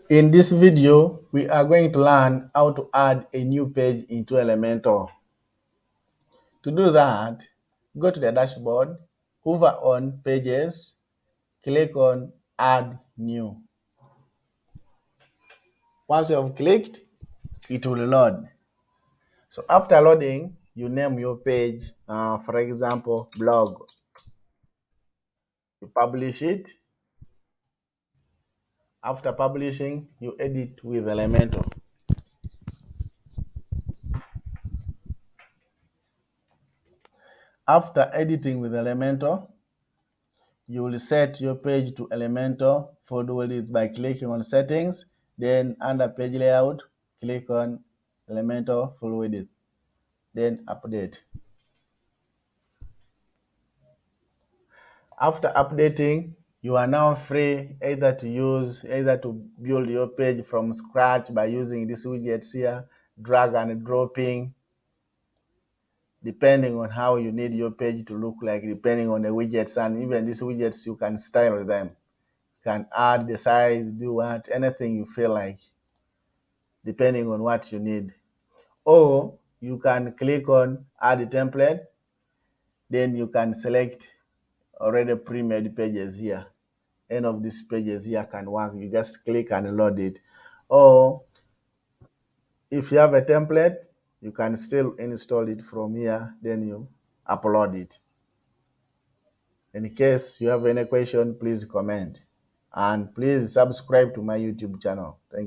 In this video, we are going to learn how to add a new page into Elementor. To do that, go to the dashboard, hover on Pages, click on Add New. Once you have clicked, it will load. So after loading, you name your page, for example, blog. You publish it. After publishing, you edit with Elementor. After editing with Elementor, you will set your page to Elementor fold it by clicking on Settings, then under Page Layout, click on Elementor full it, then Update. After updating, you are now free either to build your page from scratch by using these widgets here, drag and dropping, depending on how you need your page to look like, depending on the widgets, and even these widgets you can style them. You can add the size, do what, anything you feel like, depending on what you need. Or you can click on add a template, then you can select already pre-made pages here. Any of these pages here can work. You just click and load it. Or if you have a template, you can still install it from here, then you upload it. In case you have any question, please comment. And please subscribe to my YouTube channel. Thank you.